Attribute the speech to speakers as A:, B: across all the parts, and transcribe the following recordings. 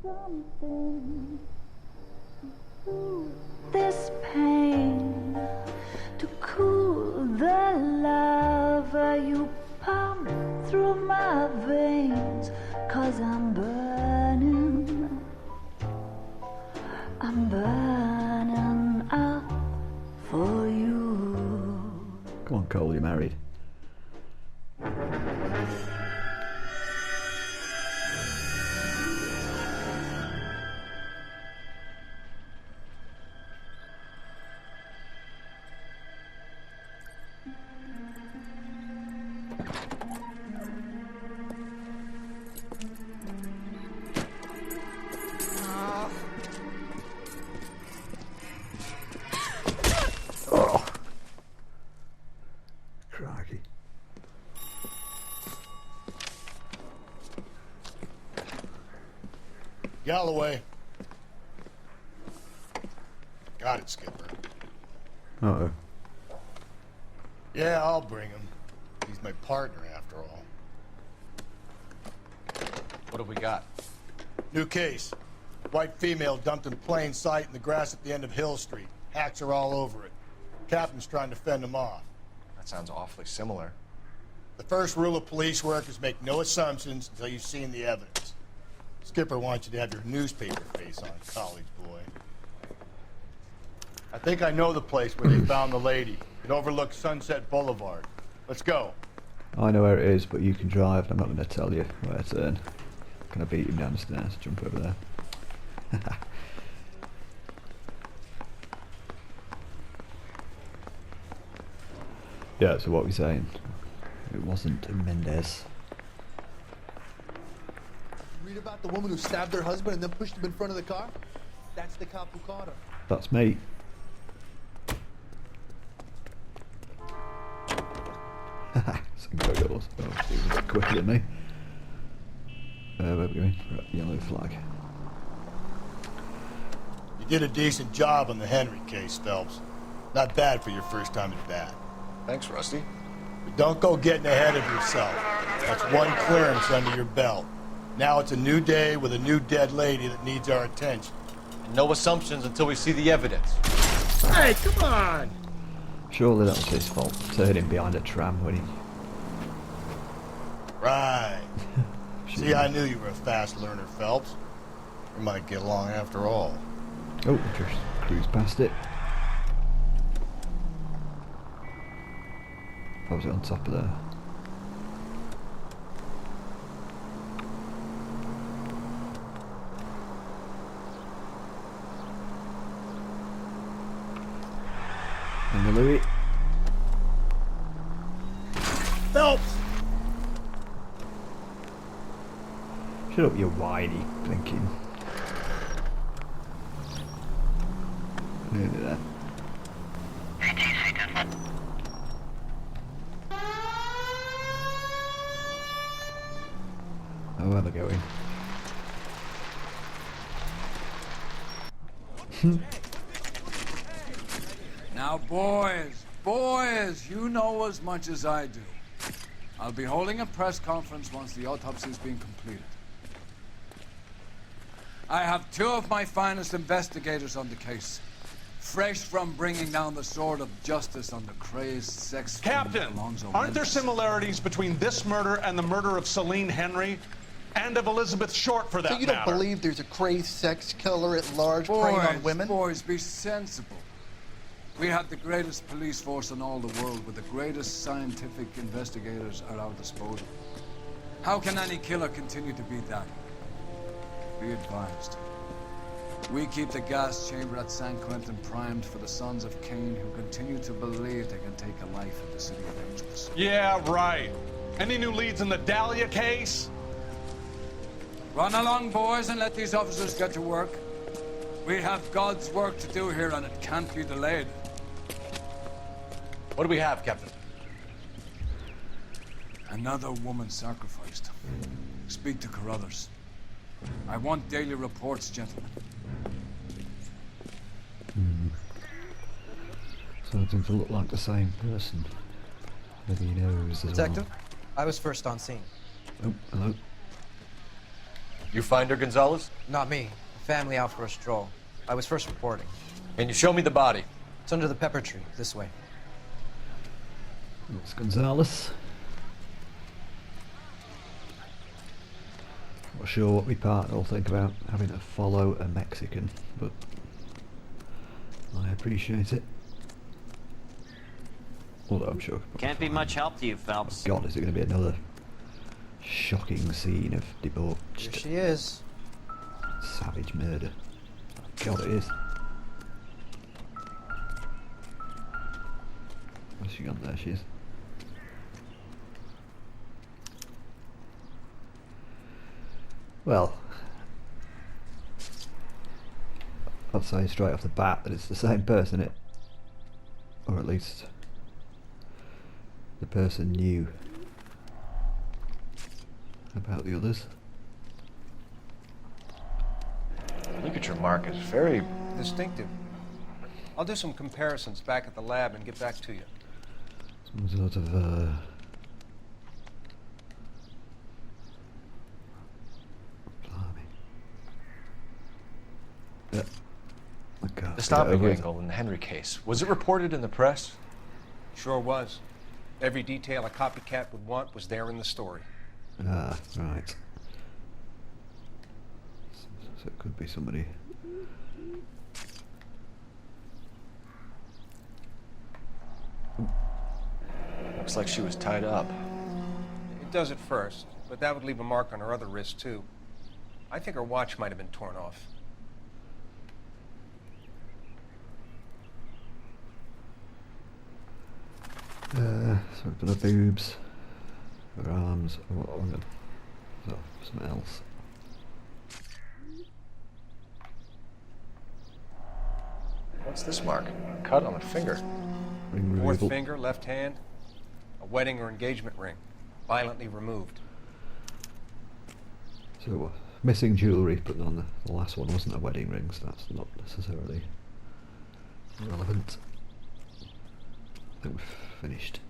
A: something to this pain, to cool the lava you pump through my veins, 'cause I'm burning up for you.
B: Come on, Cole, you're married. Oh, crikey.
C: Galloway. Got it, Skipper.
B: Uh-oh.
C: Yeah, I'll bring him. He's my partner, after all.
D: What have we got?
C: New case. White female dumped in plain sight in the grass at the end of Hill Street. Hacks are all over it. Captain's trying to fend him off.
D: That sounds awfully similar.
C: The first rule of police work is make no assumptions until you've seen the evidence. Skipper wants you to have your newspaper face on, college boy. I think I know the place where they found the lady. It overlooks Sunset Boulevard. Let's go.
B: I know where it is, but you can drive. I'm not going to tell you where to turn. Can I beat him down the stairs? Jump over there. Yeah, so what are we saying? It wasn't Mendez.
E: Read about the woman who stabbed her husband and then pushed him in front of the car? That's the cop who caught her.
B: That's me. Some goggles. Oh, he was a bit quicker than me. Where are we going? Right, yellow flag.
C: You did a decent job on the Henry case, Phelps. Not bad for your first time at bat.
D: Thanks, Rusty.
C: But don't go getting ahead of yourself. That's one clearance under your belt. Now it's a new day with a new dead lady that needs our attention.
D: And no assumptions until we see the evidence.
C: Hey, come on!
B: Surely that was his fault. Turning behind a tram when he...
C: Right. See, I knew you were a fast learner, Phelps. We might get along after all.
B: Oh, just cruised past it. I was on top of there. And the Louis.
C: Phelps!
B: Shut up, you whiny blinking. Look at that. Oh, where are they going?
F: Now, boys, you know as much as I do. I'll be holding a press conference once the autopsy's been completed. I have two of my finest investigators on the case, fresh from bringing down the sword of justice on the crazed sex
G: Captain, aren't there similarities between this murder and the murder of Celine Henry and of Elizabeth Short, for that
E: So you
G: matter?
E: don't believe there's a crazed sex killer at large preying on women?
F: Boys, be sensible. We have the greatest police force in all the world with the greatest scientific investigators at our disposal. How can any killer continue to be that? Be advised. We keep the gas chamber at San Quentin primed for the sons of Cain who continue to believe they can take a life in the city of angels.
G: Yeah, right. Any new leads in the Dahlia case?
F: Run along, boys, and let these officers get to work. We have God's work to do here, and it can't be delayed.
D: What do we have, Captain?
F: Another woman sacrificed. Speak to Carruthers. I want daily reports, gentlemen.
B: Starting to look like the same person. Maybe he knows as
H: Detective, I was first on scene.
B: well. Oh, hello.
D: You find her, Gonzalez?
H: Not me. Family out for a stroll. I was first reporting.
D: Can you show me the body?
H: It's under the pepper tree, this way.
B: That's Gonzalez. Not sure what my partner will think about having to follow a Mexican, but I appreciate it. Although I'm sure.
I: Can't be much help to you, Phelps.
B: God, is it going to be another shocking scene of debauch?
H: Here she is.
B: Savage murder. God, it is. Where's she gone? There she is. Well, I'd say straight off the bat that it's the same person, or at least the person knew about the others.
D: Look at your mark. It's very...
J: Distinctive. I'll do some comparisons back at the lab and get back to you.
B: Some sort of blimey. Yeah. Okay,
D: The stopping angle in the Henry case. Was it reported in the press?
J: Sure was. Every detail a copycat would want was there in the story.
B: Ah, right. So it could be somebody.
D: Looks like she was tied up.
J: It does at first, but that would leave a mark on her other wrist, too. I think her watch might have been torn off.
B: Sorry for the boobs, her arms, or something else.
D: What's this mark? Cut on a finger.
B: Ring
J: Fourth
B: removal.
J: finger, left hand. A wedding or engagement ring. Violently removed.
B: So, missing jewellery, but on the last one wasn't a wedding ring, so that's not necessarily relevant. I think we've finished.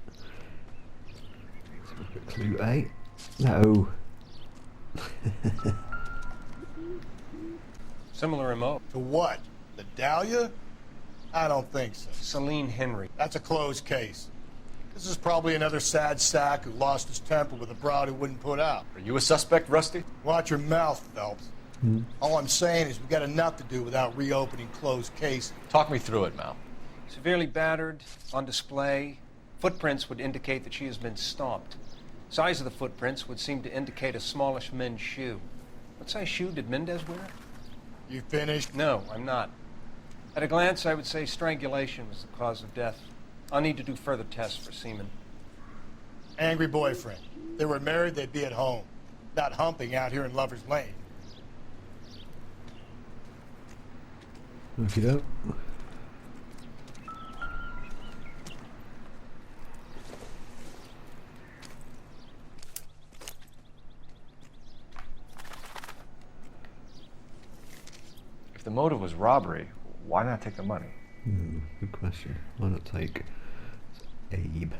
B: So we've got clue A. No.
J: Similar MO.
C: To what? The Dahlia? I don't think so.
J: Celine Henry.
C: That's a closed case. This is probably another sad sack who lost his temper with a broad who wouldn't put out.
D: Are you a suspect, Rusty?
C: Watch your mouth, Phelps. All I'm saying is we got enough to do without reopening closed cases.
D: Talk me through it, Mal.
J: Severely battered, on display. Footprints would indicate that she has been stomped. Size of the footprints would seem to indicate a smallish men's shoe. What size shoe did Mendez wear?
C: You finished?
J: No, I'm not. At a glance, I would say strangulation was the cause of death. I'll need to do further tests for semen.
C: Angry boyfriend. If they were married, they'd be at home. Not humping out here in Lover's Lane.
B: Okie doke.
D: If the motive was robbery, why not take the money?
B: Good question. Why not take Abe?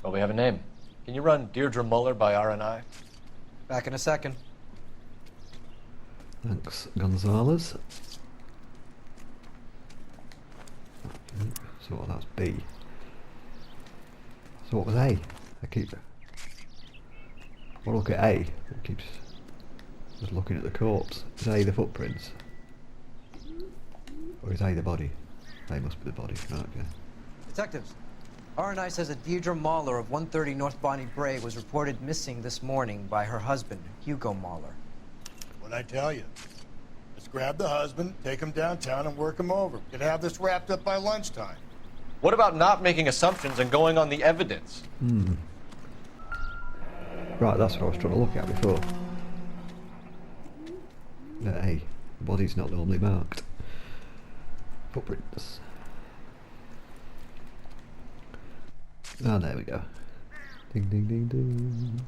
D: Well, we have a name. Can you run Deirdre Muller by RNI?
H: Back in a second.
B: Thanks, Gonzalez. Okay, so that's B. So what was A? I keep. Well, look at A. It keeps just looking at the corpse. Is A the footprints? Or is A the body? A must be the body. Right, okay.
H: Detectives, RNI says that Deirdre Mahler of 130 North Bonnie Bray was reported missing this morning by her husband, Hugo Mahler.
C: What'd I tell you? Let's grab the husband, take him downtown, and work him over. We could have this wrapped up by lunchtime.
D: What about not making assumptions and going on the evidence?
B: Right, that's what I was trying to look at before. A. The body's not normally marked. Footprints. Ah, there we go. Ding, ding, ding, ding.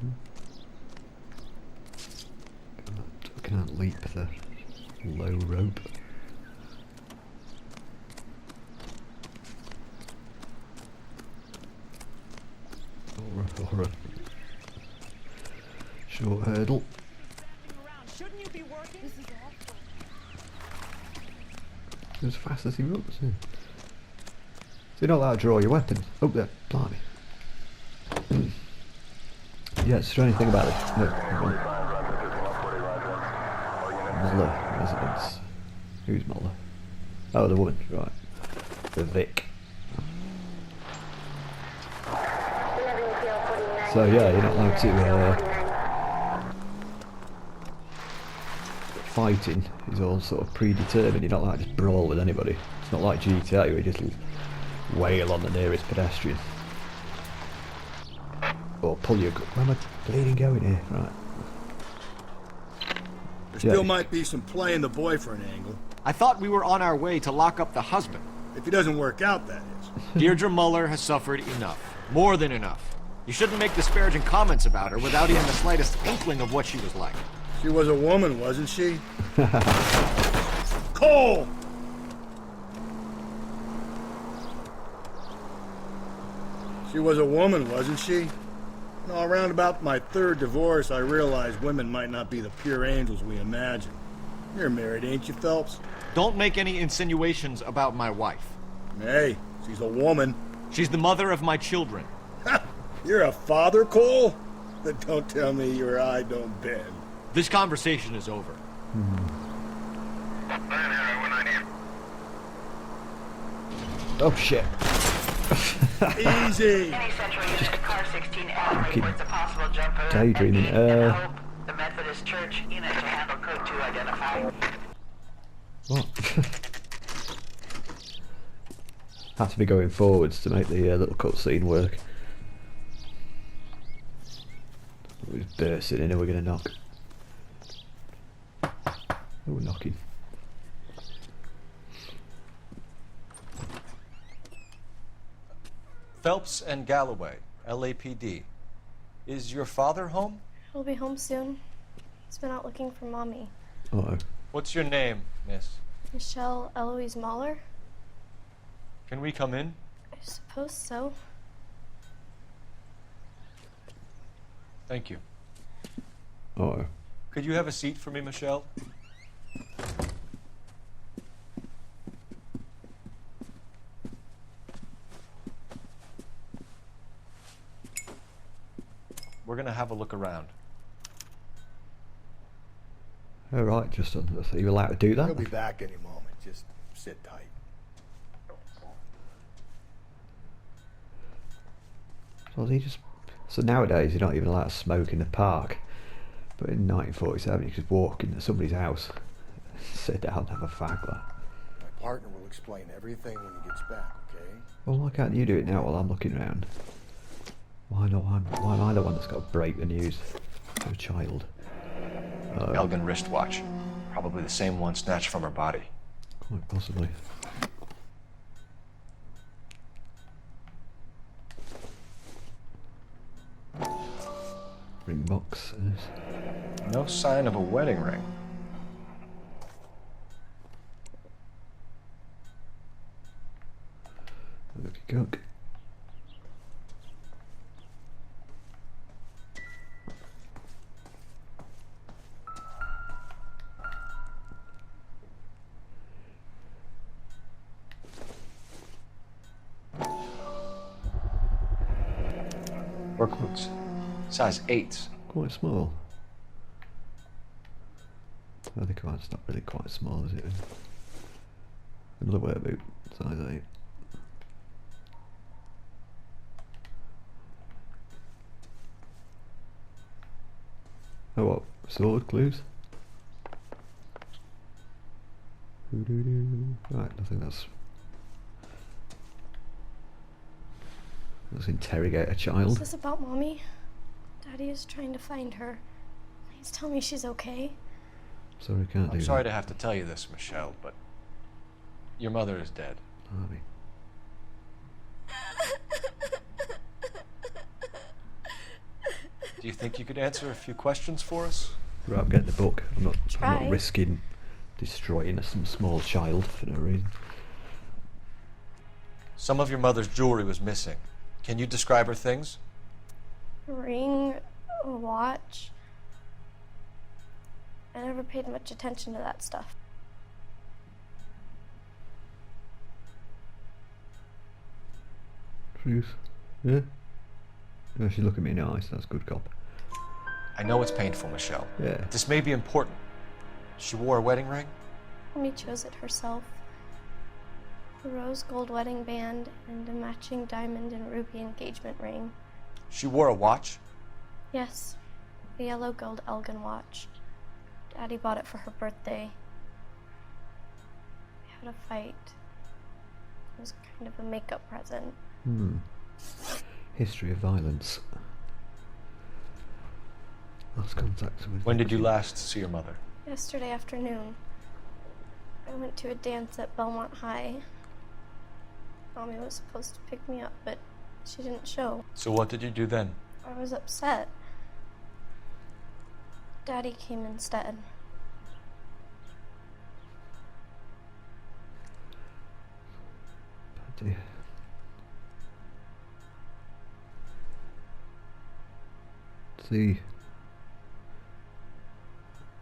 B: Can't leap the low rope. for a short hurdle.
A: Shouldn't you be working? This is awful.
B: As fast as he runs. Yeah. So you're not allowed to draw your weapons. Oh, there, blimey. Yeah, it's a strange thing about it. No, Muller residence. Who's Muller? Oh, the woman, right. The Vic. So yeah, you're not allowed to. Fighting is all sort of predetermined. You're not allowed to just brawl with anybody. It's not like GTA where you just wail on the nearest pedestrian. Or pull your... Where am I bleeding going here? Right.
C: There still might be some playing the boyfriend angle.
K: I thought we were on our way to lock up the husband.
C: If he doesn't work out, that is.
K: Deirdre Muller has suffered enough. More than enough. You shouldn't make disparaging comments about her without even the slightest inkling of what she was like.
C: She was a woman, wasn't she? Cole! She was a woman, wasn't she? No, around about my third divorce, I realized women might not be the pure angels we imagine. You're married, ain't you, Phelps?
K: Don't make any insinuations about my wife.
C: Hey, she's a woman.
K: She's the mother of my children.
C: You're a father, Cole? Then don't tell me your eye don't bend.
K: This conversation is over.
B: Oh shit.
C: Easy.
B: Daydreaming.
L: The Methodist Church unit to handle code 2 identify.
B: What? Had to be going forwards to make the little cutscene work. We're bursting in and we're gonna knock. Oh, we're knocking.
D: Phelps and Galloway, LAPD. Is your father home?
M: He'll be home soon. He's been out looking for Mommy.
B: Uh-oh.
D: What's your name, miss?
M: Michelle Eloise Mahler?
D: Can we come in?
M: I suppose so.
D: Thank you.
B: Uh-oh.
D: Could you have a seat for me, Michelle? We're gonna have a look around.
B: Alright, just are you allowed to do that?
C: He'll be back any moment. Just sit tight.
B: So nowadays you're not even allowed to smoke in the park. But in 1947 you could walk into somebody's house, sit down and have a fag. Like.
C: My partner will explain everything when he gets back, okay?
B: Well, why can't you do it now while I'm looking around? Why not? Why am I the one that's got to break the news to a child?
D: Elgin wristwatch. Probably the same one snatched from her body.
B: Quite possibly. Ring box.
D: No sign of a wedding ring.
B: Looky cook.
D: Work boots. Size 8s.
B: Quite small. I think it's not really quite small, is it? Another wear boot, size 8. Oh, what? Sword clues? Right, I think that's... Let's interrogate a child.
M: Is this about Mommy? Daddy is trying to find her. Please tell me she's okay.
B: Sorry, I can't do
D: I'm sorry
B: that.
D: to have to tell you this, Michelle, but your mother is dead.
B: Army.
D: Do you think you could answer a few questions for us?
B: Right, I'm getting the book. I'm not
M: Try.
B: risking destroying some small child for no reason.
D: Some of your mother's jewelry was missing. Can you describe her things?
M: A ring, a watch. I never paid much attention to that stuff.
B: Truth. Yeah? No, she look at me in the eyes, that's good cop.
K: I know it's painful, Michelle.
B: Yeah.
K: This may be important. She wore a wedding ring?
M: Mommy chose it herself. A rose gold wedding band and a matching diamond and ruby engagement ring.
K: She wore a watch?
M: Yes, a yellow gold Elgin watch. Daddy bought it for her birthday. We had a fight. It was kind of a makeup present.
B: History of violence. Lost contact with...
K: When did you last see your mother?
M: Yesterday afternoon. I went to a dance at Belmont High. Mommy was supposed to pick me up, but she didn't show.
K: So what did you do then?
M: I was upset. Daddy came instead.
B: Daddy. See,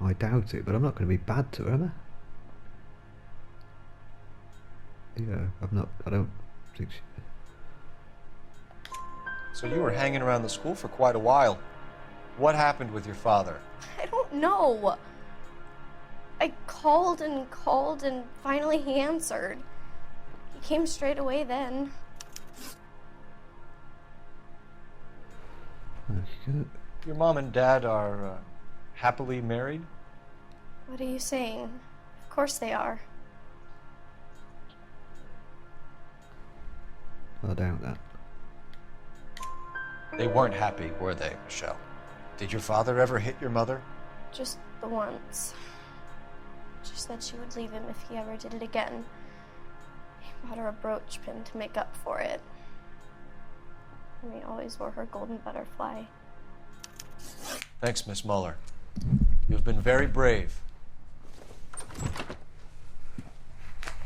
B: I doubt it, but I'm not going to be bad to her, am I? Yeah, I don't think she...
K: So you were hanging around the school for quite a while. What happened with your father?
M: I don't know. I called and finally he answered. He came straight away then.
B: Okay.
K: Your mom and dad are happily married?
M: What are you saying? Of course they are.
B: I doubt that.
K: They weren't happy, were they, Michelle? Did your father ever hit your mother?
M: Just the once. She said she would leave him if he ever did it again. He bought her a brooch pin to make up for it. And he always wore her golden butterfly.
K: Thanks, Miss Muller. You've been very brave.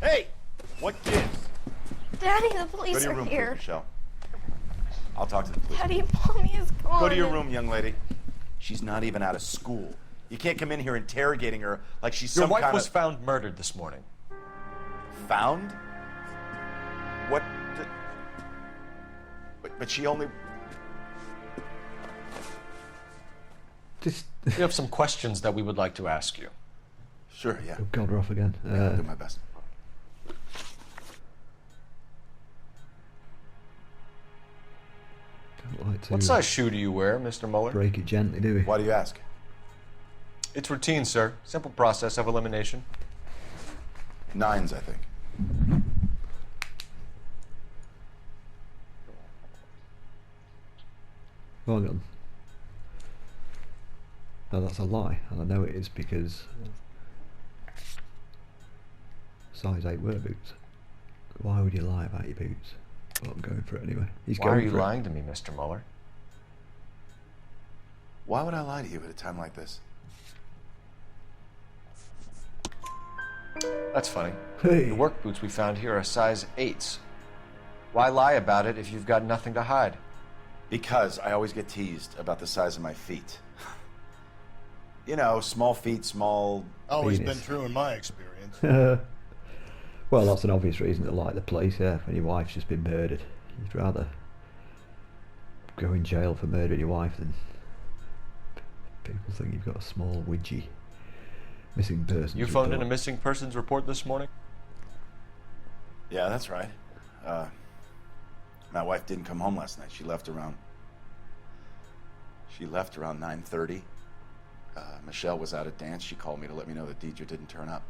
N: Hey! What gives?
M: Daddy, the police
N: Go to your
M: are
N: room,
M: here.
N: please, Michelle. I'll talk to the police.
M: Daddy, Mommy is gone.
N: Go to your room, young lady. She's not even out of school. You can't come in here interrogating her like she's
K: Your
N: some
K: wife
N: kind
K: was
N: of...
K: found murdered this morning.
N: Found? What the... But she only...
B: Just...
K: We have some questions that we would like to ask you.
N: Sure, yeah.
B: Oh God, we're off again.
N: Yeah, I'll do my best.
B: Don't like to
K: What size shoe do you wear, Mr. Muller?
B: break it gently, do we?
N: Why do you ask?
K: It's routine, sir. Simple process of elimination.
N: 9s, I think.
B: Hold on. No, that's a lie, and I know it is because size 8 work boots. Why would you lie about your boots? Well, I'm going for it anyway. He's
K: Why
B: going
K: are you
B: for it.
K: lying to me, Mr. Muller?
N: Why would I lie to you at a time like this?
K: That's funny.
B: Hey.
K: The work boots we found here are size 8s. Why lie about it if you've got nothing to hide?
N: Because I always get teased about the size of my feet. You know, small feet, small...
C: Always
B: Penis.
C: been true in my experience.
B: Well, that's an obvious reason to like the place, yeah. When your wife's just been murdered, you'd rather go in jail for murdering your wife than people think you've got a small, widgy missing person.
K: You phoned in a missing persons report this morning?
N: Yeah, that's right. My wife didn't come home last night. She left around 9:30. Michelle was out at dance. She called me to let me know that Deidre didn't turn up.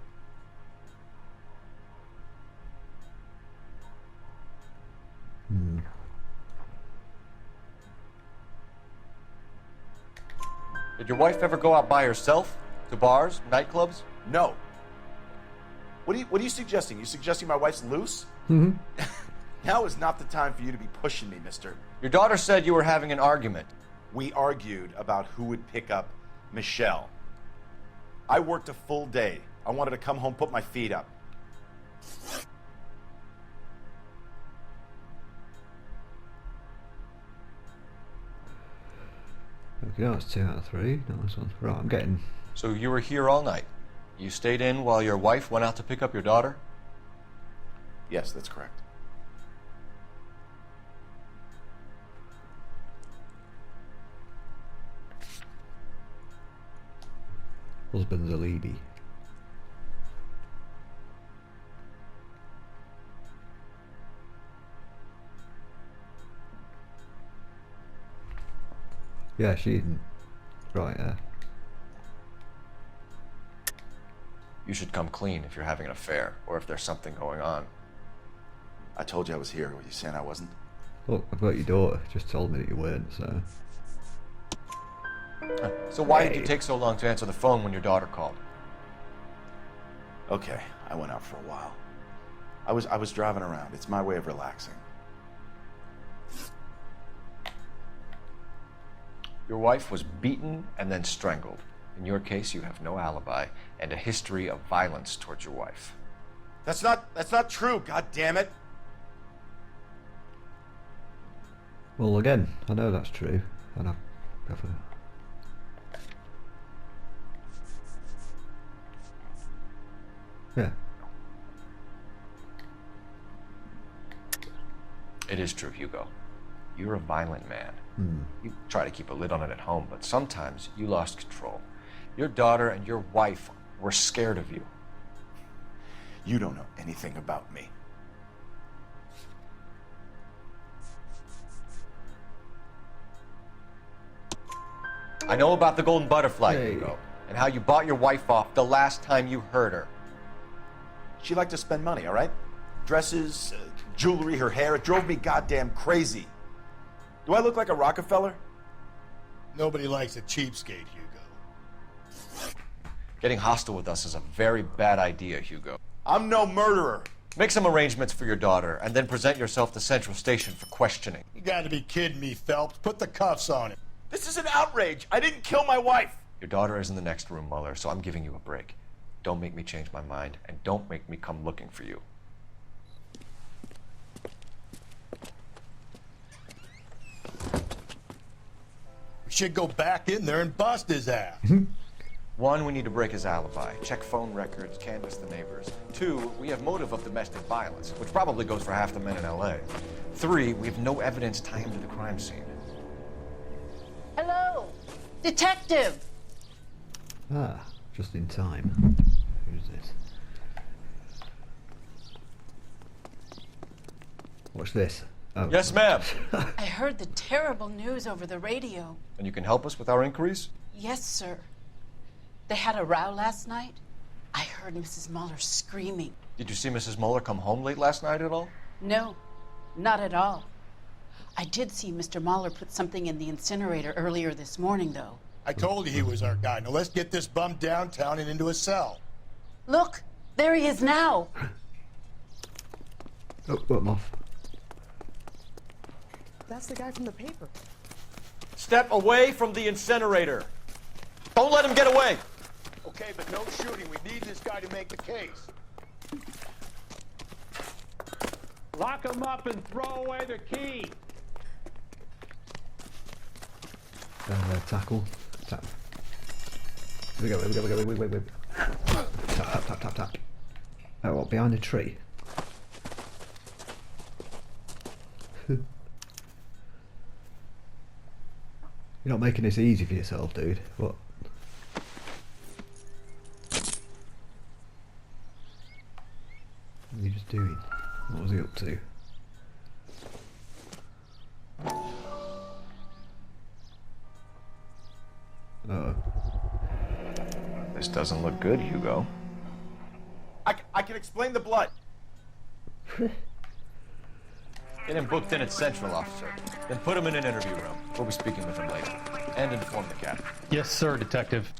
K: Did your wife ever go out by herself? To bars, nightclubs?
N: No. What are you suggesting? You suggesting my wife's loose?
B: Mm-hmm.
N: Now is not the time for you to be pushing me, mister.
K: Your daughter said you were having an argument.
N: We argued about who would pick up Michelle. I worked a full day. I wanted to come home, put my feet up.
B: Okay, that's 2 out of 3. Nice one. Right, I'm getting...
D: So you were here all night? You stayed in while your wife went out to pick up your daughter?
N: Yes, that's correct.
B: Husband's a lady. Yeah, she didn't. Right, yeah.
D: You should come clean if you're having an affair, or if there's something going on.
N: I told you I was here. Were you saying I wasn't?
B: Look, I've got your daughter. Just told me that you weren't, so...
D: So why did you take so long to answer the phone when your daughter called?
N: Okay, I went out for a while. I was driving around. It's my way of relaxing.
D: Your wife was beaten and then strangled. In your case, you have no alibi and a history of violence towards your wife.
N: That's not true, god damn it.
B: Well, again, I know that's true, and I've never... Yeah.
D: It is true, Hugo. You're a violent man.
B: Hmm.
D: You try to keep a lid on it at home, but sometimes you lost control. Your daughter and your wife were scared of you.
N: You don't know anything about me.
D: I know about the golden butterfly, Hugo, and how you bought your wife off the last time you heard her.
N: She liked to spend money, all right? Dresses, jewelry, her hair. It drove me goddamn crazy. Do I look like a Rockefeller?
C: Nobody likes a cheapskate, Hugo.
D: Getting hostile with us is a very bad idea, Hugo.
N: I'm no murderer.
D: Make some arrangements for your daughter, and then present yourself to Central Station for questioning.
C: You gotta be kidding me, Phelps. Put the cuffs on him.
N: This is an outrage. I didn't kill my wife.
D: Your daughter is in the next room, Muller, so I'm giving you a break. Don't make me change my mind, and don't make me come looking for you.
C: We should go back in there and bust his ass.
D: One, we need to break his alibi. Check phone records, canvass the neighbors. Two, we have motive of domestic violence, which probably goes for half the men in LA. Three, we have no evidence tying him to the crime scene.
O: Hello, detective.
B: Ah, just in time. Who's this? What's this? Oh.
D: Yes, ma'am.
O: I heard the terrible news over the radio.
D: And you can help us with our inquiries?
O: Yes, sir. They had a row last night. I heard Mrs. Muller screaming.
D: Did you see Mrs. Muller come home late last night at all?
O: No, not at all. I did see Mr. Muller put something in the incinerator earlier this morning, though.
C: I told you he was our guy. Now let's get this bum downtown and into a cell.
O: Look, there he is now.
B: Oh, put him off.
A: That's the guy from the paper.
D: Step away from the incinerator. Don't let him get away.
C: Okay, but no shooting. We need this guy to make the case.
P: Lock him up and throw away the key.
B: Tackle. Tap. Here we go, wait. Tap. Oh, what, behind a tree? You're not making this easy for yourself, dude. What? What are you just doing? What was he up to? Uh-oh.
D: This doesn't look good, Hugo.
N: I can explain the blood.
D: Get him booked in at Central, officer. Then put him in an interview room. We'll be speaking with him later. And inform the captain.
P: Yes, sir, detective.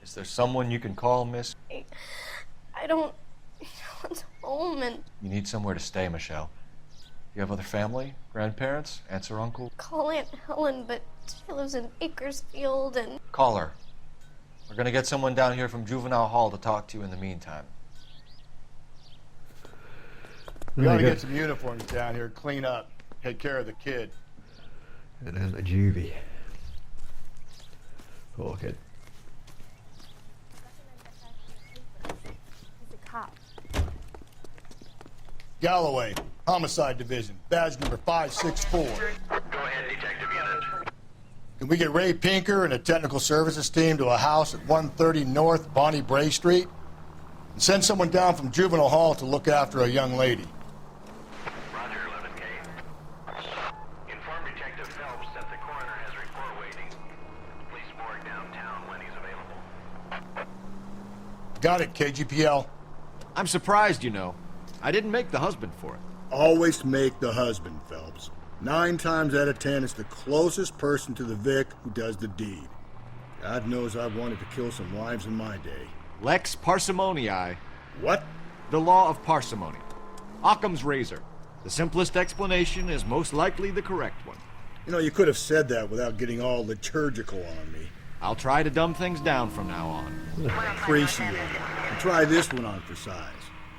D: Is there someone you can call, miss?
M: I don't... No one's home and...
D: You need somewhere to stay, Michelle. You have other family? Grandparents? Aunts or uncle?
M: Call Aunt Helen, but she lives in Bakersfield and...
D: Call her. We're gonna get someone down here from Juvenile Hall to talk to you in the meantime.
C: We gotta get some uniforms down here, clean up, take care of the kid.
B: And then a juvie. Poor kid.
M: He's a cop.
C: Galloway, Homicide Division, badge number 564.
L: Go ahead, Detective Unit.
C: Can we get Ray Pinker and a technical services team to a house at 130 North Bonnie Bray Street? And send someone down from Juvenile Hall to look after a young lady.
L: Roger, 11K. Inform Detective Phelps that the coroner has report waiting. Police morgue downtown when he's available.
C: Got it, KGPL.
K: I'm surprised, you know. I didn't make the husband for it.
C: Always make the husband, Phelps. 9 times out of 10, it's the closest person to the Vic who does the deed. God knows I've wanted to kill some wives in my day.
K: Lex parsimoniae.
C: What?
K: The law of parsimony. Occam's razor. The simplest explanation is most likely the correct one.
C: You know, you could have said that without getting all liturgical on me.
K: I'll try to dumb things down from now on.
C: Appreciate it. And try this one on for size.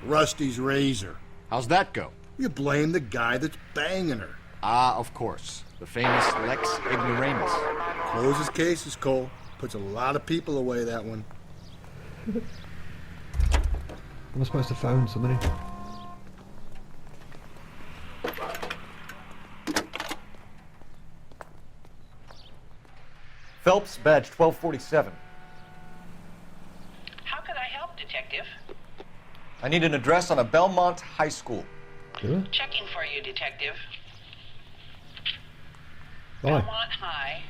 C: Rusty's razor.
K: How's that go?
C: You blame the guy that's banging her.
K: Ah, of course. The famous Lex ignoramus.
C: Closes cases, Cole. Puts a lot of people away, that one.
B: Am I supposed to phone somebody?
D: Phelps, badge 1247.
L: How can I help, Detective?
D: I need an address on a Belmont High School.
B: Yeah.
L: Checking for you, Detective.
B: Why?
L: Belmont High,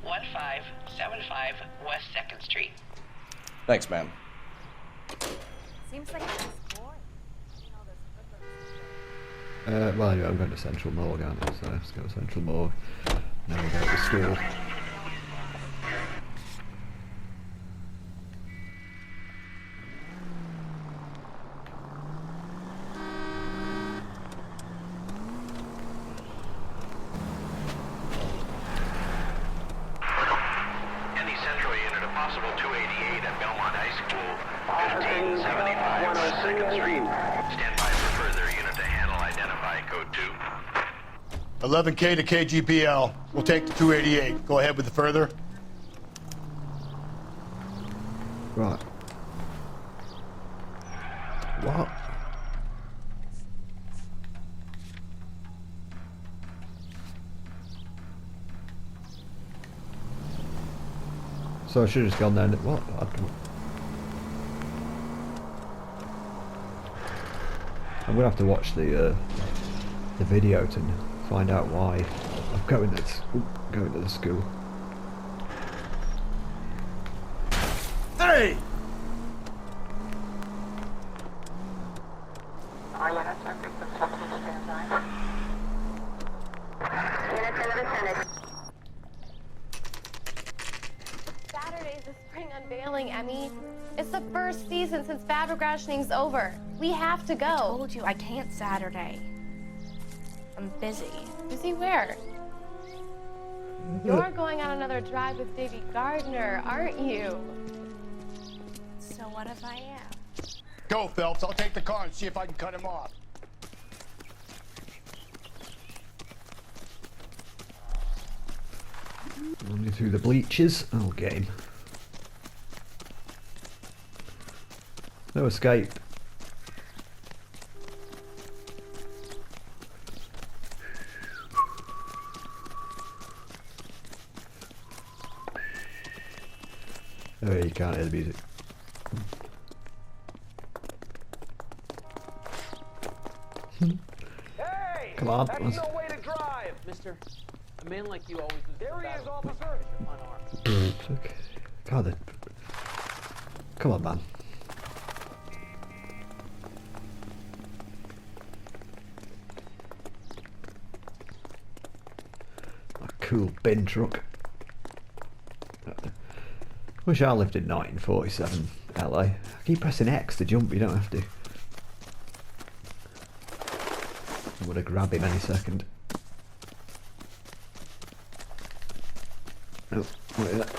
L: 1575 West 2nd Street.
D: Thanks, ma'am.
M: Seems like a nice boy.
B: Well, anyway, I'm going to Central Morgue, aren't I? So let's go to Central Morgue. Now we go to school.
L: Any Central unit, a possible 288 at Belmont High School, 1575 West 2nd Street. Stand by for further unit to handle. Identify code 2.
C: 11K to KGPL. We'll take the 288. Go ahead with the further.
B: Right. What? So I should have just gone down. What? I'm gonna have to watch the video to find out why I'm going to the school.
C: Hey!
M: Saturday's the spring unveiling, Emmy. It's the first season since fabric rationing's over. We have to go.
Q: I told you I can't Saturday. I'm busy.
M: Busy where? You're going on another drive with Davy Gardner, aren't you?
Q: So what if I am?
C: Go, Phelps. I'll take the car and see if I can cut him off.
B: Only through the bleachers. Oh, game. No escape. Oh, you can't hear the music.
P: Hey!
B: Come on.
P: That ain't no way to drive! Mister, a man like you always is. There he is, officer! Unarmed.
B: Okay. God, come on, man. A cool bin truck. Wish I lived in 1947 LA. I keep pressing X to jump, you don't have to. I'm gonna grab him any second. Oh, what is that?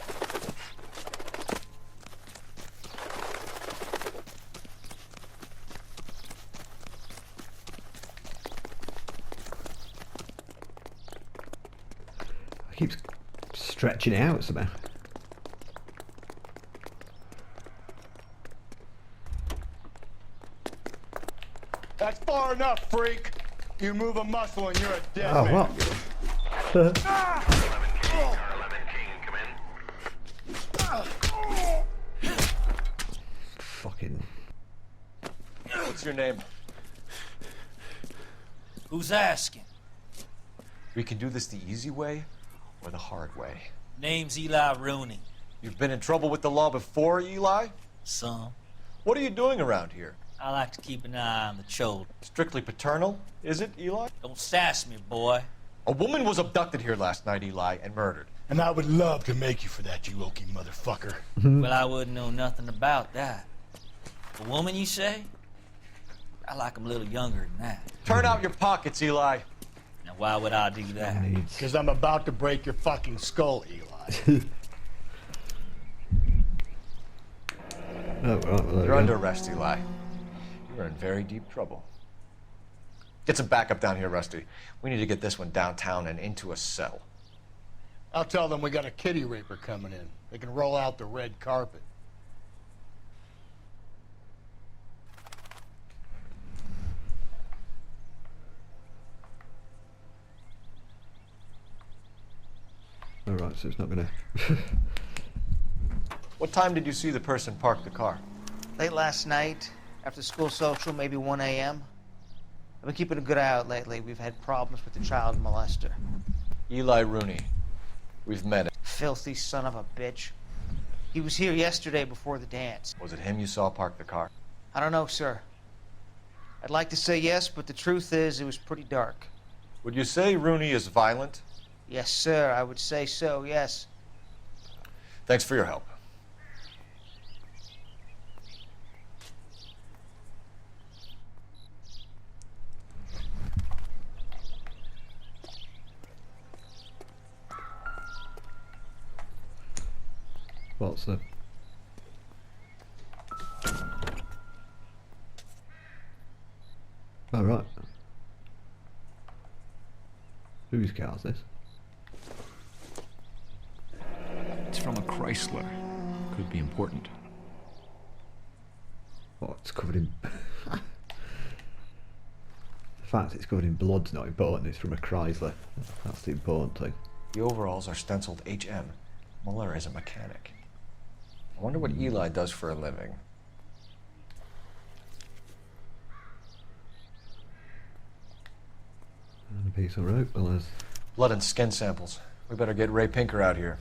B: I keep stretching it out somehow.
C: far enough, freak. You move a muscle and you're a dead
B: Oh,
C: man.
B: what? Fucking.
D: What's your name?
R: Who's asking?
D: We can do this the easy way or the hard way.
R: Name's Eli Rooney.
D: You've been in trouble with the law before, Eli?
R: Some.
D: What are you doing around here?
R: I like to keep an eye on the children.
D: Strictly paternal, is it, Eli?
R: Don't sass me, boy.
D: A woman was abducted here last night, Eli, and murdered.
C: And I would love to make you for that, you oaky motherfucker.
R: Well, I wouldn't know nothing about that. A woman, you say? I like 'em a little younger than that.
D: Turn out your pockets, Eli.
R: Now, why would I do that?
C: Because I'm about to break your fucking skull, Eli.
B: Oh, right, well, there
D: You're
B: we
D: under
B: go.
D: arrest, Eli. You're in very deep trouble. Get some backup down here, Rusty. We need to get this one downtown and into a cell.
C: I'll tell them we got a kitty raper coming in. They can roll out the red carpet.
B: Alright, so it's not gonna.
D: What time did you see the person park the car?
S: Late last night, after school social, maybe 1 a.m. I've been keeping a good eye out lately. We've had problems with the child molester.
D: Eli Rooney. We've met him.
S: Filthy son of a bitch. He was here yesterday before the dance.
D: Was it him you saw park the car?
S: I don't know, sir. I'd like to say yes, but the truth is it was pretty dark.
D: Would you say Rooney is violent?
S: Yes, sir. I would say so, yes.
D: Thanks for your help.
B: What's the. Oh, right. Whose car is this?
K: It's from a Chrysler. Could be important.
B: Oh, it's covered in. The fact it's covered in blood's not important, it's from a Chrysler. That's the important thing.
D: The overalls are stenciled HM. Muller is a mechanic. I wonder what Eli does for a living.
B: And a piece of rope, well, there's.
D: Blood and skin samples. We better get Ray Pinker out here.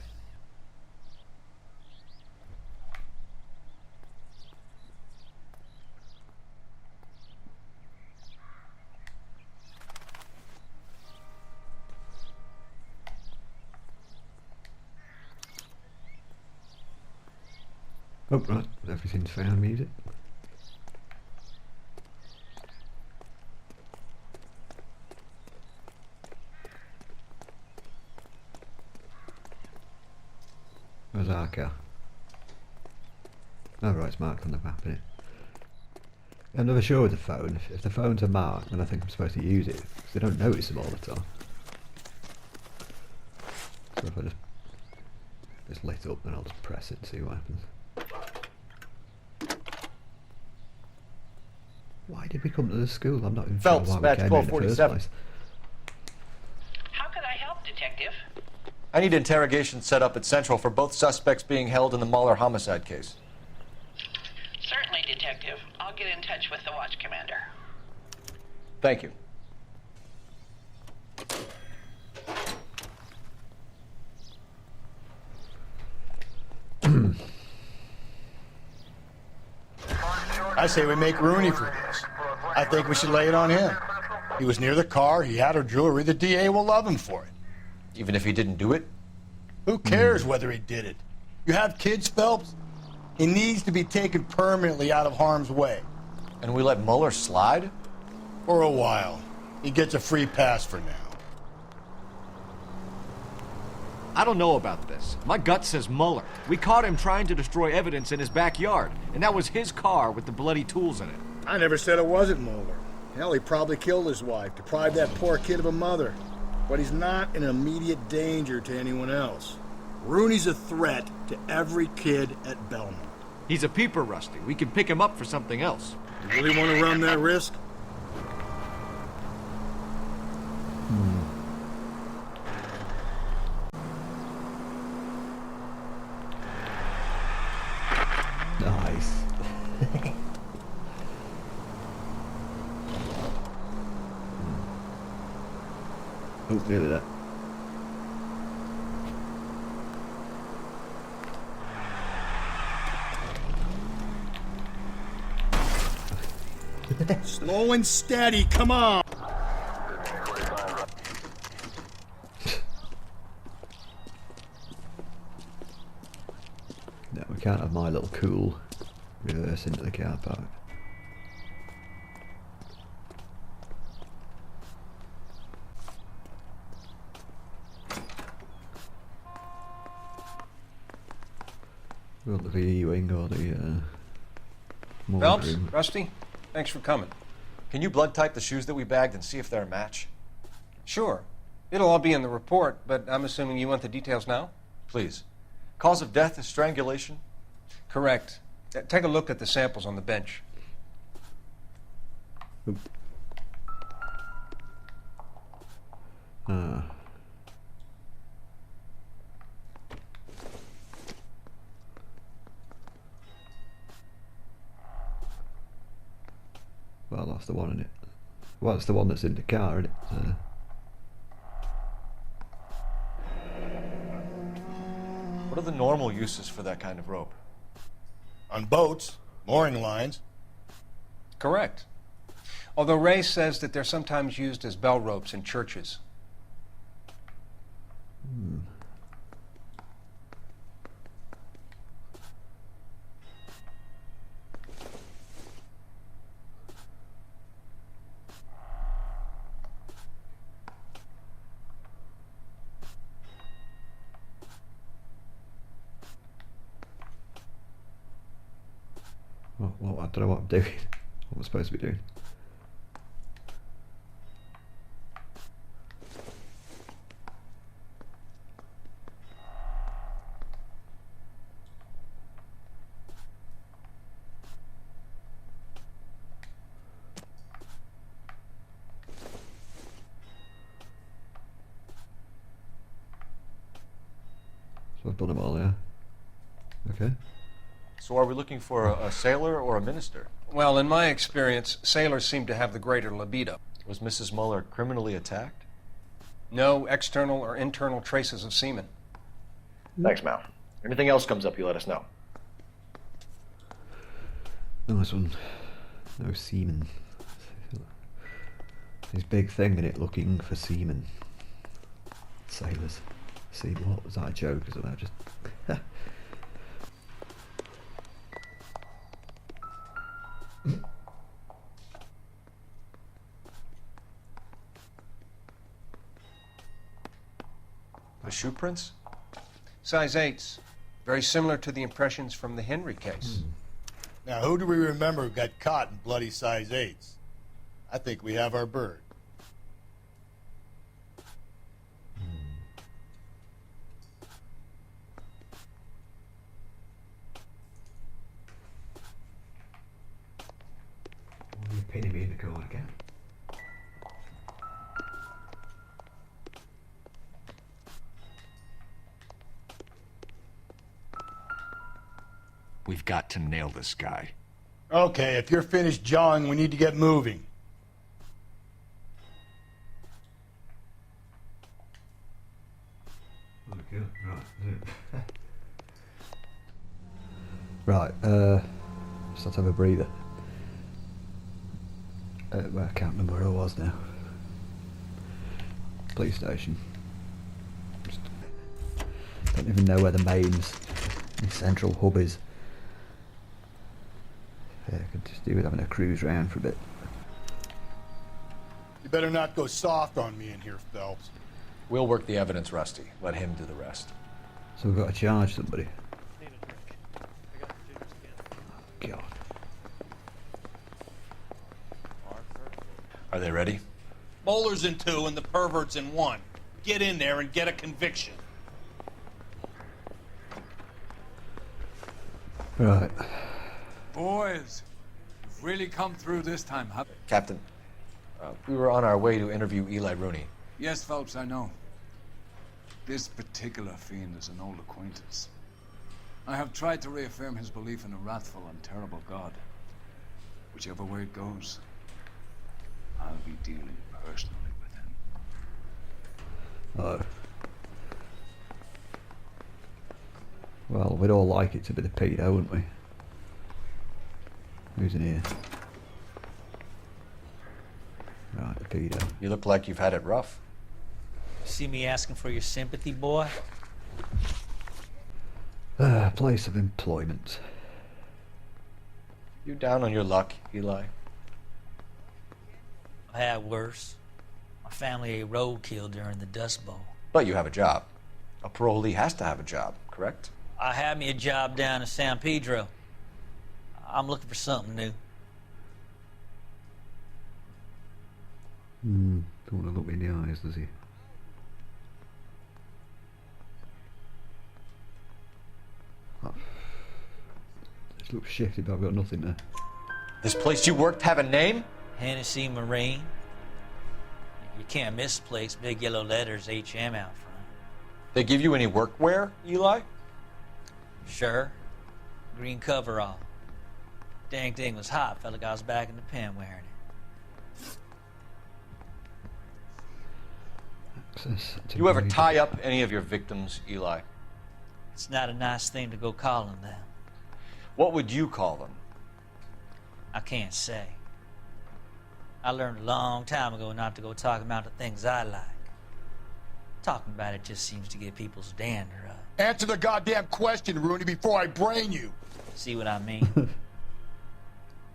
B: Oh, right, everything's found music. Where's our car? Oh, right, it's marked on the map, isn't it? I'm never sure with the phone. If the phones are marked, then I think I'm supposed to use it, because they don't notice them all the time. So if I just lit up, then I'll just press it and see what happens. Why did we come to the school? I'm not even sure
D: Phelps,
B: why we
D: badge
B: came in the first
D: 1247.
B: place.
T: How could I help, Detective?
D: I need interrogation set up at Central for both suspects being held in the Muller homicide case.
T: Certainly, Detective. I'll get in touch with the watch commander.
D: Thank you.
C: I say we make Rooney for this. I think we should lay it on him. He was near the car, he had her jewelry, the DA will love him for it.
D: Even if he didn't do it?
C: Who cares whether he did it? You have kids, Phelps? He needs to be taken permanently out of harm's way.
D: And we let Muller slide?
C: For a while. He gets a free pass for now.
K: I don't know about this. My gut says Muller. We caught him trying to destroy evidence in his backyard, and that was his car with the bloody tools in it.
C: I never said it wasn't Muller. Hell, he probably killed his wife, deprived that poor kid of a mother. But he's not in immediate danger to anyone else. Rooney's a threat to every kid at Belmont.
K: He's a peeper, Rusty. We can pick him up for something else.
C: You really want to run that risk?
B: Nice. Oh, nearly there.
C: Slow and steady, come on!
B: No, we can't have my little cool reverse into the car park. Well, the VE wing or the
J: Phelps,
B: room.
J: Rusty, thanks for coming.
D: Can you blood type the shoes that we bagged and see if they're a match?
J: Sure. It'll all be in the report, but I'm assuming you want the details now?
D: Please. Cause of death is strangulation?
J: Correct. Take a look at the samples on the bench.
B: Well, that's the one in it. Well, it's the one that's in the car, isn't it?
D: What are the normal uses for that kind of rope?
C: On boats, mooring lines.
J: Correct. Although Ray says that they're sometimes used as bell ropes in churches.
B: Well, I don't know what I'm doing. What am I supposed to be doing? So I've done them all, yeah. Okay.
D: So are we looking for a sailor or a minister?
J: Well, in my experience, sailors seem to have the greater libido.
D: Was Mrs. Muller criminally attacked?
J: No external or internal traces of semen.
K: Thanks, Mal. Anything else comes up, you let us know.
B: Nice one. No semen. This big thing in it, looking for semen. Sailors. See, what was that a joke? Is that just...
D: The shoe prints?
J: Size 8s. Very similar to the impressions from the Henry case.
C: Now, who do we remember got caught in bloody size 8s? I think we have our bird.
B: You're pinning me in the corner again.
K: We've got to nail this guy.
C: Okay, if you're finished jawing, we need to get moving.
B: Okay, right. Right, just have to have a breather. Well, I can't remember where I was now. Police station. Just don't even know where the main central hub is. Yeah, I could just do with having a cruise round for a bit.
C: You better not go soft on me in here, Phelps.
D: We'll work the evidence, Rusty. Let him do the rest.
B: So we've got to charge somebody. God.
D: Are they ready?
E: Bowler's in 2 and the pervert's in 1. Get in there and get a conviction.
B: Right.
F: Boys, you've really come through this time, huh?
D: Captain, we were on our way to interview Eli Rooney.
F: Yes, Phelps, I know. This particular fiend is an old acquaintance. I have tried to reaffirm his belief in a wrathful and terrible God. Whichever way it goes, I'll be dealing personally with him.
B: Oh. Well, we'd all like it to be the pedo, wouldn't we? Who's in here? Right, the pedo.
D: You look like you've had it rough.
R: See me asking for your sympathy, boy?
B: Place of employment.
D: You down on your luck, Eli?
R: I had worse. My family ate roadkill during the Dust Bowl.
D: But you have a job. A parolee has to have a job, correct?
R: I had me a job down in San Pedro. I'm looking for something new.
B: Don't want to look me in the eyes, does he? Oh. This looks shifty, but I've got nothing there.
D: This place you worked have a name?
R: Hennessy Marine. You can't miss the place. Big yellow letters, HM out front.
D: They give you any workwear, Eli?
R: Sure. Green coverall. Dang thing was hot. Felt like I was back in the pen wearing it.
D: Do you ever tie up any of your victims, Eli?
R: It's not a nice thing to go calling them.
D: What would you call them?
R: I can't say. I learned a long time ago not to go talking about the things I like. Talking about it just seems to get people's dander up.
C: Answer the goddamn question, Rooney, before I brain you.
R: See what I mean?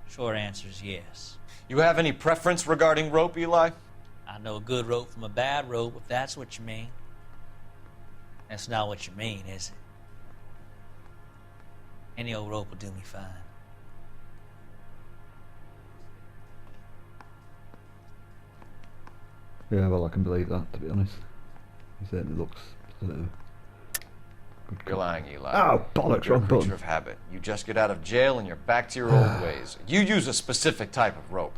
R: Short answer is yes.
D: You have any preference regarding rope, Eli?
R: I know a good rope from a bad rope, if that's what you mean. That's not what you mean, is it? Any old rope will do me fine.
B: Yeah, well, I can believe that, to be honest. He certainly looks a little...
D: You're lying, Eli.
B: Oh, bollocks,
D: You're a
B: wrong
D: creature
B: button.
D: of habit. You just get out of jail and you're back to your old ways. You use a specific type of rope.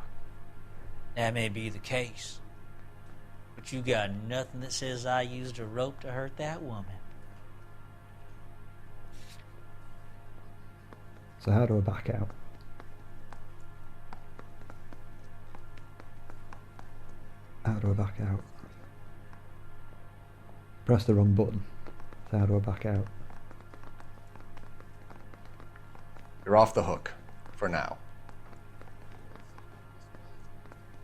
R: That may be the case. But you got nothing that says I used a rope to hurt that woman.
B: So how do I back out? How do I back out? Press the wrong button. So how do I back out?
D: You're off the hook. For now.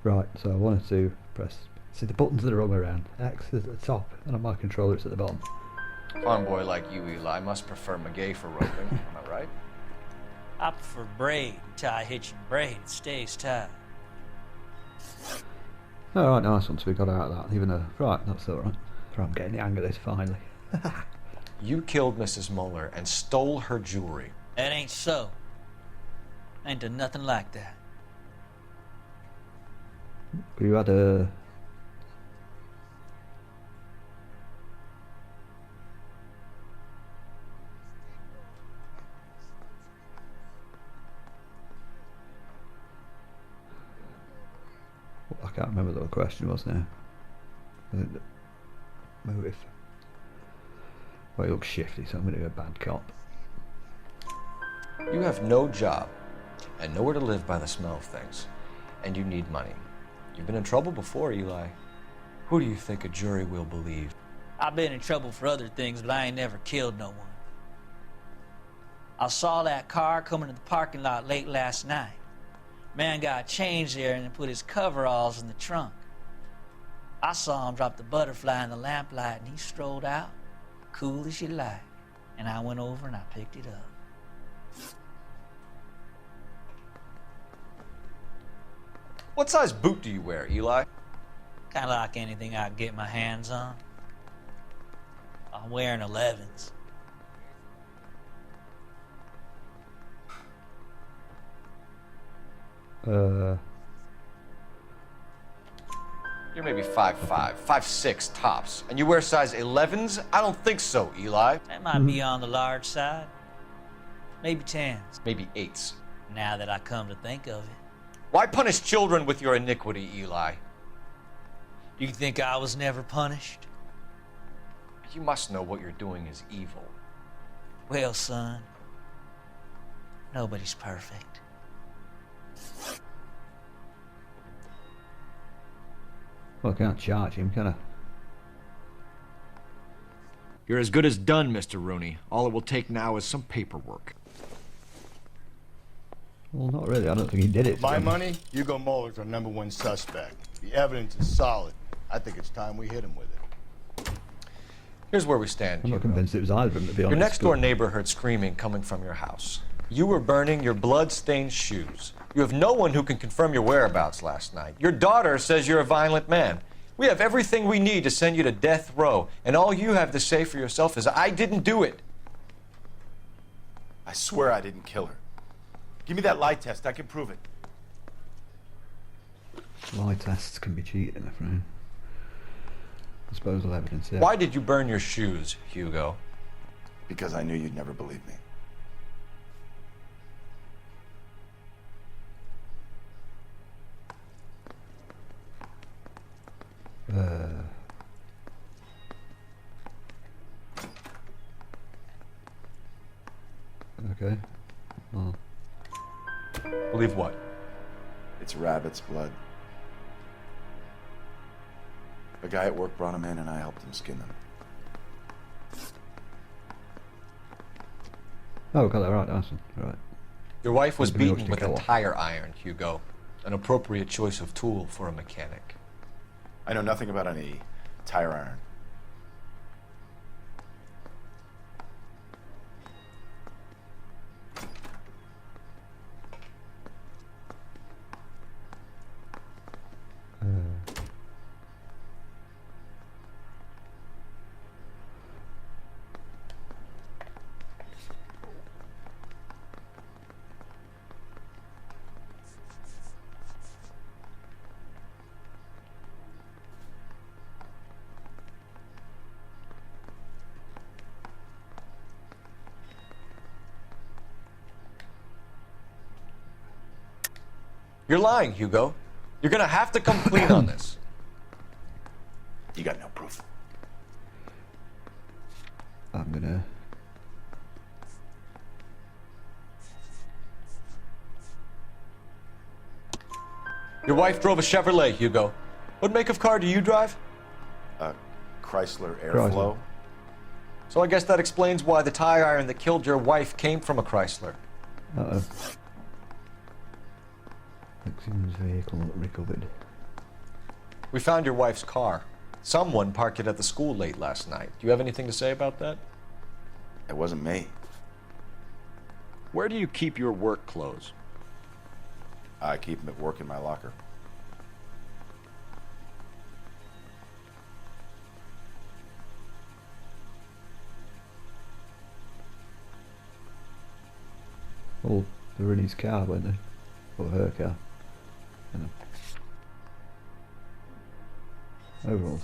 B: Right, so I wanted to press... See, the buttons are the wrong way around. X is at the top, and on my controller it's at the bottom.
D: A farm boy like you, Eli, must prefer McGay for roping. Am I right?
R: I prefer braid until I hitch and braid. It stays tight.
B: Alright, nice one, so we got out of that. Even though... Right, that's alright. I'm getting the hang of this, finally.
D: You killed Mrs. Muller and stole her jewelry.
R: That ain't so. I ain't done nothing like that.
B: You had a... I can't remember what the question was now. Motive. Well, he looks shifty, so I'm going to go bad cop.
D: You have no job and nowhere to live by the smell of things. And you need money. You've been in trouble before, Eli. Who do you think a jury will believe?
R: I've been in trouble for other things, but I ain't never killed no one. I saw that car coming to the parking lot late last night. Man got changed there and then put his coveralls in the trunk. I saw him drop the butterfly in the lamplight and he strolled out, cool as you like. And I went over and I picked it up.
D: What size boot do you wear, Eli?
R: Kind of like anything I can get my hands on. I'm wearing 11s.
D: You're maybe 5'5", 5'6" tops. And you wear size 11s? I don't think so, Eli.
R: That might be on the large side. Maybe 10s.
D: Maybe 8s.
R: Now that I come to think of it.
D: Why punish children with your iniquity, Eli?
R: Do you think I was never punished?
D: You must know what you're doing is evil.
R: Well, son, nobody's perfect.
B: Well, I can't charge him, can I?
K: You're as good as done, Mr. Rooney. All it will take now is some paperwork.
B: Well, not really. I don't think he did it.
C: My money, Hugo Muller's our #1 suspect. The evidence is solid. I think it's time we hit him with it.
D: Here's where we stand,
B: I'm not
D: Hugo.
B: convinced it was either of them, to be honest.
D: Your next-door neighbor heard screaming coming from your house. You were burning your blood-stained shoes. You have no one who can confirm your whereabouts last night. Your daughter says you're a violent man. We have everything we need to send you to death row, and all you have to say for yourself is, I didn't do it.
N: I swear I didn't kill her. Give me that lie test. I can prove it.
B: Lie tests can be cheating, my friend. Disposal evidence, yeah.
D: Why did you burn your shoes, Hugo?
N: Because I knew you'd never believe me.
B: Okay. Well.
D: Believe what?
N: It's rabbit's blood. A guy at work brought him in and I helped him skin them.
B: Oh, got that right, awesome. Right.
D: Your wife was
B: Maybe we
D: beaten
B: should
D: with
B: go
D: a
B: off.
D: tire iron, Hugo. An appropriate choice of tool for a mechanic.
N: I know nothing about any tire iron.
D: You're lying, Hugo. You're gonna have to come clean on this.
N: You got no proof.
B: I'm gonna...
D: Your wife drove a Chevrolet, Hugo. What make of car do you drive?
N: A Chrysler Airflow.
D: So I guess that explains why the tire iron that killed your wife came from a Chrysler.
B: Uh-oh. Victim's vehicle recovered.
D: We found your wife's car. Someone parked it at the school late last night. Do you have anything to say about that?
N: It wasn't me.
K: Where do you keep your work clothes?
N: I keep them at work in my locker.
B: Oh, they were in his car, weren't they? Or her car. I know. Overalls.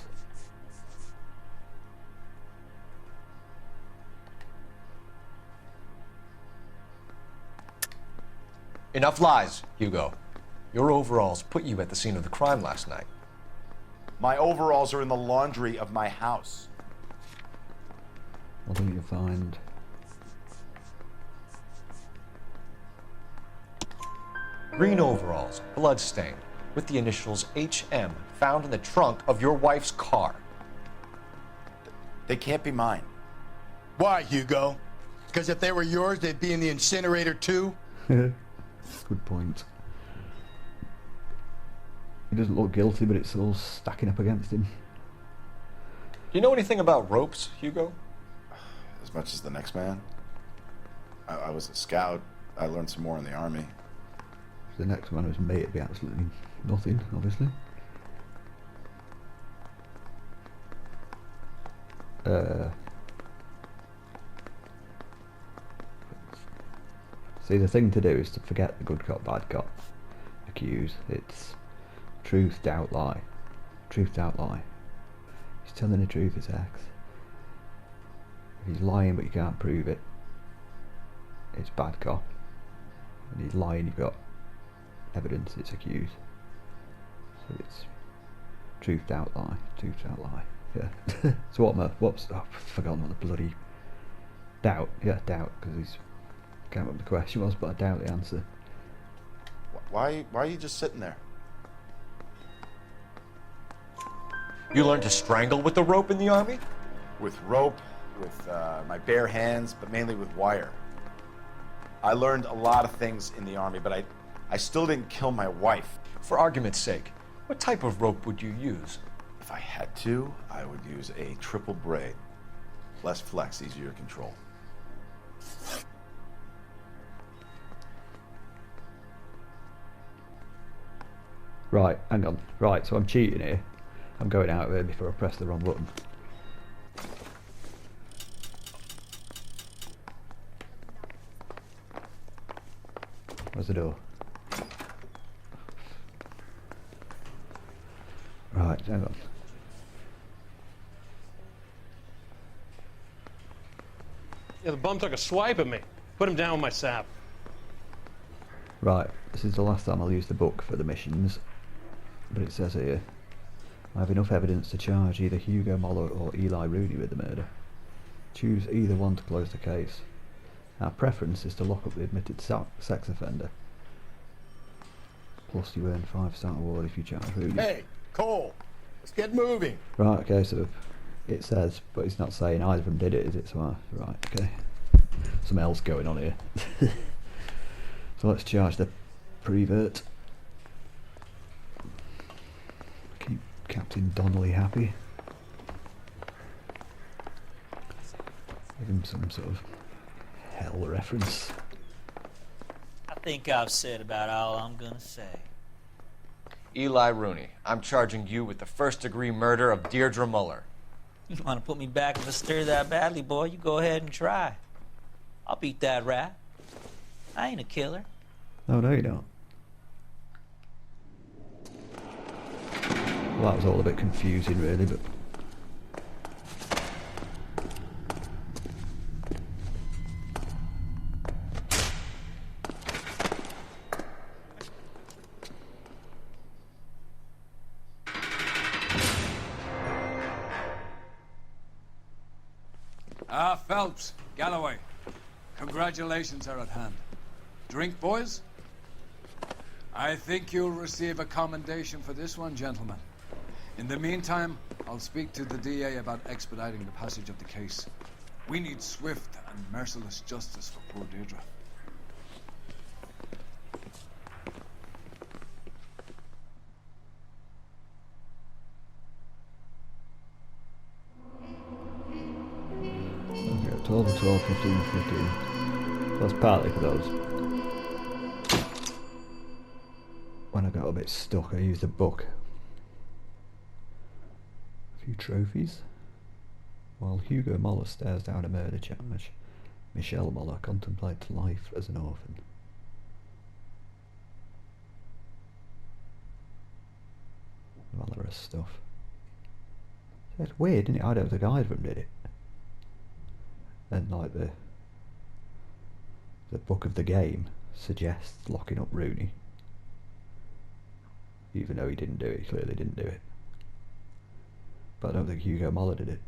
D: Enough lies, Hugo. Your overalls put you at the scene of the crime last night.
N: My overalls are in the laundry of my house.
B: I think you'll find...
D: Green overalls, blood-stained, with the initials HM found in the trunk of your wife's car.
N: They can't be mine.
C: Why, Hugo? Because if they were yours, they'd be in the incinerator too?
B: Good point. He doesn't look guilty, but it's all stacking up against him.
D: Do you know anything about ropes, Hugo?
N: As much as the next man. I was a scout. I learned some more in the army.
B: The next one was mate, it'd be absolutely nothing, obviously. See, the thing to do is to forget the good cop, bad cop accuse. It's truth, doubt, lie. Truth, doubt, lie. He's telling the truth, it's X. If he's lying but you can't prove it, it's bad cop. And he's lying, you've got evidence, it's accused. So it's truth, doubt, lie. Truth, doubt, lie. Yeah. So what's... Oh, I've forgotten what the bloody Doubt, yeah, doubt, because he's can't remember what the question was, but I doubt the answer.
N: Why are you just sitting there?
D: You learned to strangle with the rope in the Army?
N: With rope, with my bare hands, but mainly with wire. I learned a lot of things in the Army, but I still didn't kill my wife.
D: For argument's sake, what type of rope would you use?
N: If I had to, I would use a triple braid. Less flex, easier to control.
B: Right, hang on. Right, so I'm cheating here. I'm going out of here before I press the wrong button. Where's the door? Right, hang on.
G: Yeah, the bum took a swipe at me. Put him down with my sap.
B: Right, this is the last time I'll use the book for the missions. But it says here, I have enough evidence to charge either Hugo Moller or Eli Rooney with the murder. Choose either one to close the case. Our preference is to lock up the admitted sex offender. Plus you earn 5-star award if you charge Rooney.
C: Hey, Cole, let's get moving.
B: Right, okay, so it says, but it's not saying either of them did it, is it? So right, okay. Something else going on here. So let's charge the prevert. Keep Captain Donnelly happy. Give him some sort of hell reference.
R: I think I've said about all I'm gonna say.
D: Eli Rooney, I'm charging you with the first-degree murder of Deirdre Muller.
R: You want to put me back in the stir that badly, boy? You go ahead and try. I'll beat that rat. I ain't a killer.
B: Oh, no, you don't. Well, that was all a bit confusing, really, but...
F: Phelps, Galloway, congratulations are at hand. Drink, boys? I think you'll receive a commendation for this one, gentlemen. In the meantime, I'll speak to the DA about expediting the passage of the case. We need swift and merciless justice for poor Deirdre.
B: Okay, 12 and 12, 15 and 15. That's partly for those. When I got a bit stuck, I used a book. A few trophies. While Hugo Moller stares down a murder charge, Michelle Moller contemplates life as an orphan. Valorous stuff. It's weird, isn't it? I don't think either of them did it. And like the book of the game suggests locking up Rooney. Even though he didn't do it, he clearly didn't do it. But I don't think Hugo Moller did it.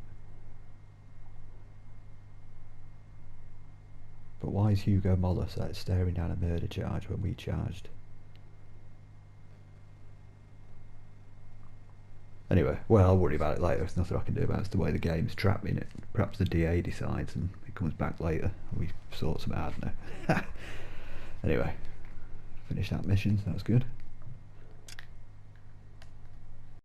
B: But why is Hugo Moller staring down a murder charge when we charged? Anyway, well, I'll worry about it later. There's nothing I can do about it. It's the way the game's trapped me in it. Perhaps the DA decides and it comes back later. And we sort something out, I don't know. Anyway, finish that mission, so that was good.